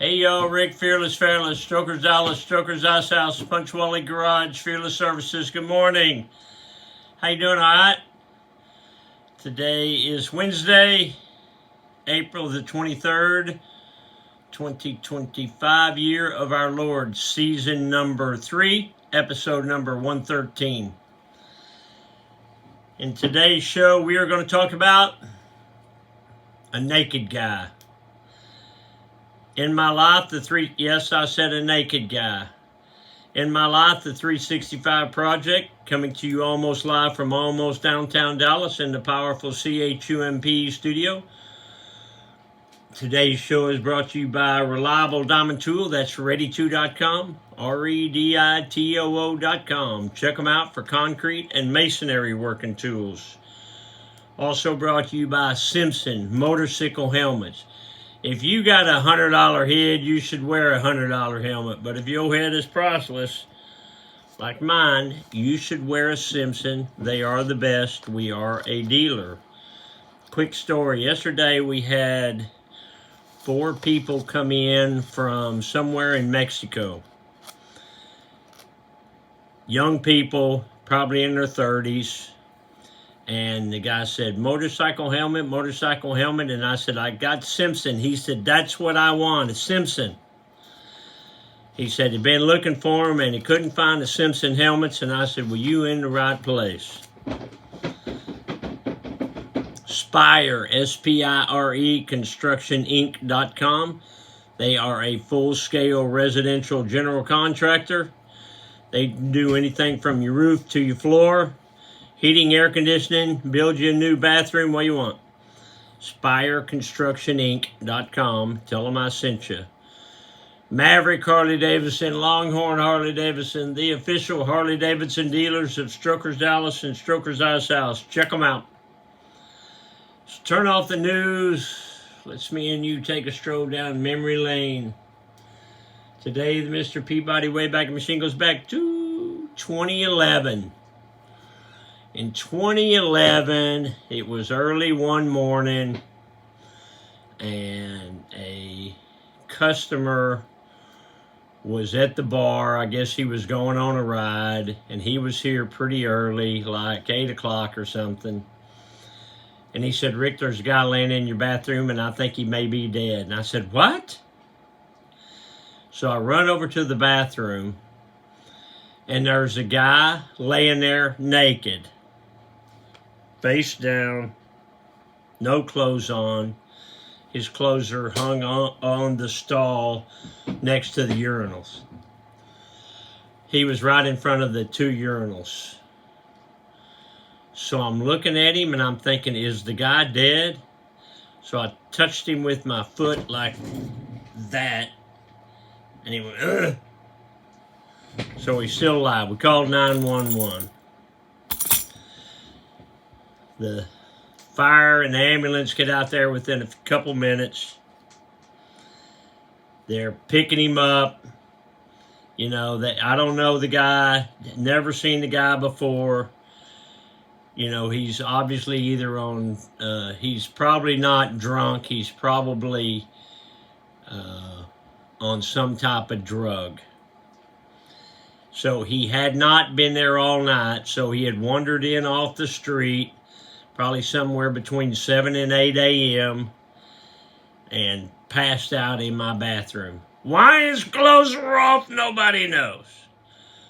Hey y'all, Rick, Fairless, Strokers Dallas, Strokers Ice House, Punchwally Garage, Fearless Services. Good morning. How you doing? All right? Today is Wednesday, April the 23rd, 2025, year of our Lord, season number 3, episode number 113. In today's show, we are going to talk about a naked guy. In my life, yes, I said a naked guy. In my life, the 365 Project, coming to you almost live from almost downtown Dallas in the powerful CHUMP studio. Today's show is brought to you by Reliable Diamond Tool, that's ready2.com, REDITOO.com. Check them out for concrete and masonry working tools. Also brought to you by Simpson Motorcycle Helmets. If you got a $100 head, you should wear a $100 helmet. But if your head is priceless, like mine, you should wear a Simpson. They are the best. We are a dealer. Quick story. Yesterday we had 4 people come in from somewhere in Mexico. Young people, probably in their 30s. And the guy said, motorcycle helmet. And I said, I got Simpson. He said, that's what I want, a Simpson. He said he'd been looking for him and he couldn't find the Simpson helmets. And I said, well, you in the right place. Spire, S-P-I-R-E, ConstructionInc.com. They are a full-scale residential general contractor. They do anything from your roof to your floor. Heating, air conditioning, build you a new bathroom, what you want. SpireConstructionInc.com. Tell them I sent you. Maverick Harley-Davidson, Longhorn Harley-Davidson, the official Harley-Davidson dealers of Strokers Dallas and Strokers Ice House. Check them out. So turn off the news. Let's me and you take a stroll down memory lane. Today, the Mr. Peabody Wayback Machine goes back to 2011. In 2011, it was early one morning, and a customer was at the bar. I guess he was going on a ride, and he was here pretty early, like 8 o'clock or something. And he said, Rick, there's a guy laying in your bathroom, and I think he may be dead. And I said, what? So I run over to the bathroom, and there's a guy laying there naked. Face down, no clothes on. His clothes are hung on the stall next to the urinals. He was right in front of the 2 urinals. So I'm looking at him and I'm thinking, is the guy dead? So I touched him with my foot like that. And he went, ugh. So he's still alive. We called 911. The fire and the ambulance get out there within a couple minutes. They're picking him up. You know, I don't know the guy, never seen the guy before. You know, he's obviously either on, he's probably not drunk. He's probably on some type of drug. So he had not been there all night. So he had wandered in off the street, probably somewhere between 7 and 8 a.m. and passed out in my bathroom. Why his clothes were off, nobody knows.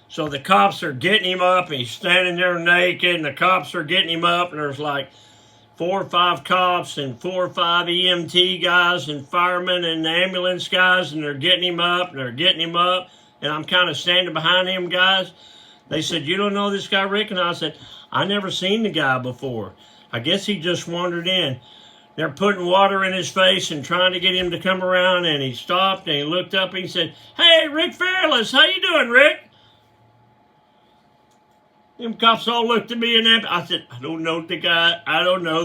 So the cops are getting him up, and he's standing there naked, and the cops are getting him up, and there's like 4 or 5 cops and 4 or 5 EMT guys and firemen and ambulance guys, and they're getting him up, and I'm kind of standing behind them guys. They said, you don't know this guy, Rick? And I said, I never seen the guy before. I guess he just wandered in. They're putting water in his face and trying to get him to come around, and he stopped and he looked up and he said, hey, Rick Fairless, how you doing, Rick? Them cops all looked at me and I said, I don't know the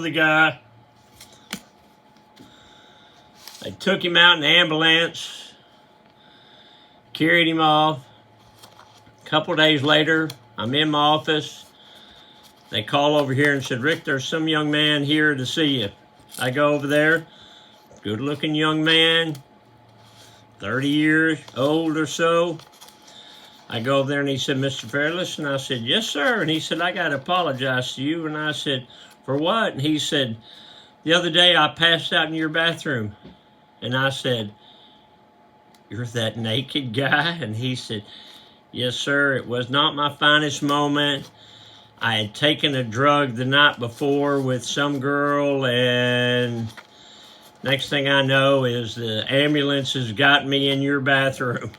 guy. They took him out in the ambulance, carried him off. A couple days later, I'm in my office. They call over here and said, Rick, there's some young man here to see you. I go over there, good-looking young man, 30 years old or so. I go over there and he said, Mr. Fairless? And I said, yes, sir. And he said, I got to apologize to you. And I said, for what? And he said, the other day I passed out in your bathroom. And I said, you're that naked guy? And he said, yes, sir. It was not my finest moment. I had taken a drug the night before with some girl, and next thing I know is the ambulance has got me in your bathroom.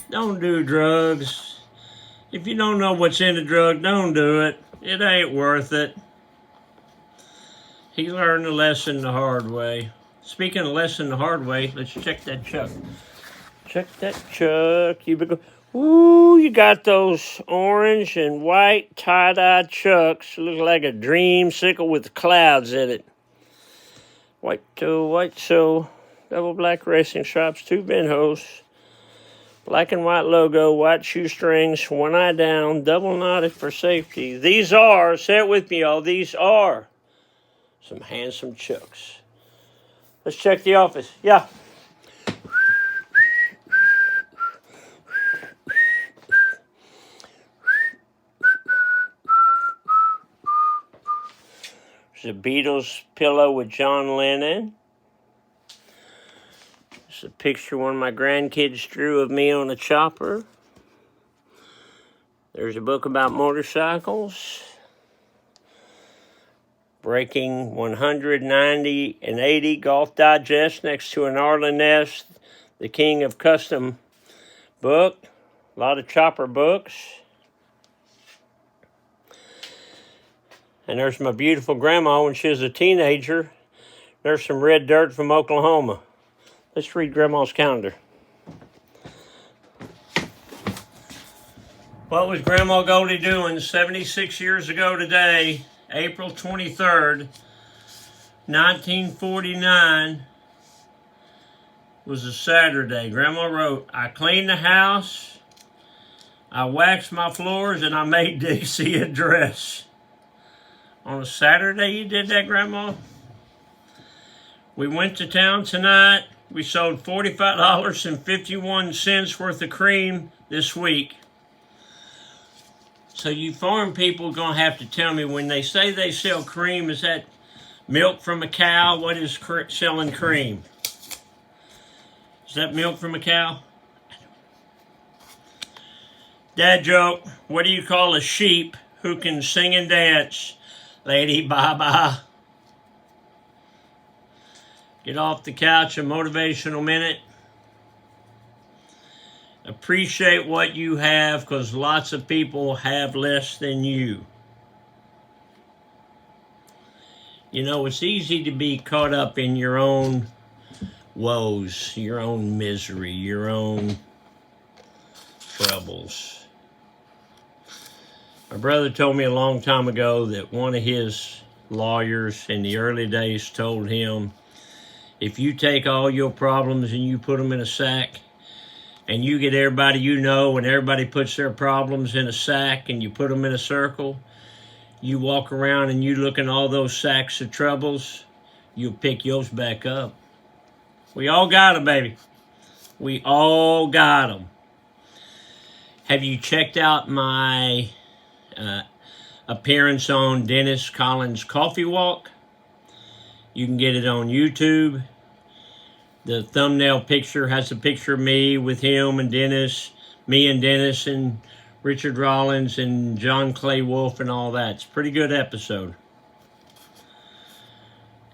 Don't do drugs. If you don't know what's in the drug, don't do it. It ain't worth it. He learned the lesson the hard way. Speaking of lesson the hard way, let's check that chuck. Check that chuck. Ooh, you got those orange and white tie-dye chucks. Look like a dreamsicle with clouds in it. White toe, double black racing stripes, 2 bend hose. Black and white logo, white shoestrings, 1 eye down, double knotted for safety. These are, say it with me, y'all, these are some handsome chucks. Let's check the office. Yeah. There's a Beatles pillow with John Lennon. It's a picture one of my grandkids drew of me on a chopper. There's a book about motorcycles. Breaking 190 and 80 Golf Digest next to an Arlen Ness, the king of custom book. A lot of chopper books. And there's my beautiful grandma when she was a teenager. There's some red dirt from Oklahoma. Let's read Grandma's calendar. What was Grandma Goldie doing 76 years ago today, April 23rd, 1949, was a Saturday. Grandma wrote, I cleaned the house, I waxed my floors, and I made Dixie a dress. On a Saturday you did that, Grandma? We went to town tonight. We sold $45.51 worth of cream this week. So you farm people are going to have to tell me, when they say they sell cream, is that milk from a cow? What is selling cream? Is that milk from a cow? Dad joke, what do you call a sheep who can sing and dance? Lady Baba. Get off the couch, a motivational minute. Appreciate what you have, because lots of people have less than you. You know, it's easy to be caught up in your own woes, your own misery, your own troubles. My brother told me a long time ago that one of his lawyers in the early days told him, if you take all your problems and you put them in a sack, and you get everybody you know and everybody puts their problems in a sack and you put them in a circle, you walk around and you look in all those sacks of troubles, you'll pick yours back up. We all got them, baby. We all got them. Have you checked out my appearance on Dennis Collins' Coffee Walk? You can get it on YouTube. The thumbnail picture has a picture of me with him and Dennis, me and Dennis and Richard Rollins and John Clay Wolf and all that. It's a pretty good episode.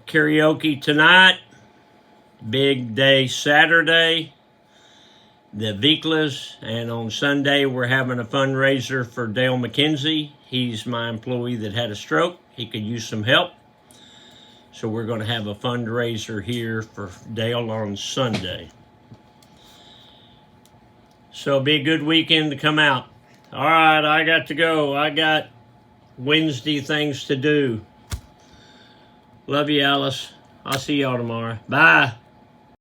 Karaoke tonight. Big day Saturday. The Viklas. And on Sunday we're having a fundraiser for Dale McKenzie. He's my employee that had a stroke. He could use some help. So we're going to have a fundraiser here for Dale on Sunday. So it'll be a good weekend to come out. All right, I got to go. I got Wednesday things to do. Love you, Alice. I'll see y'all tomorrow. Bye.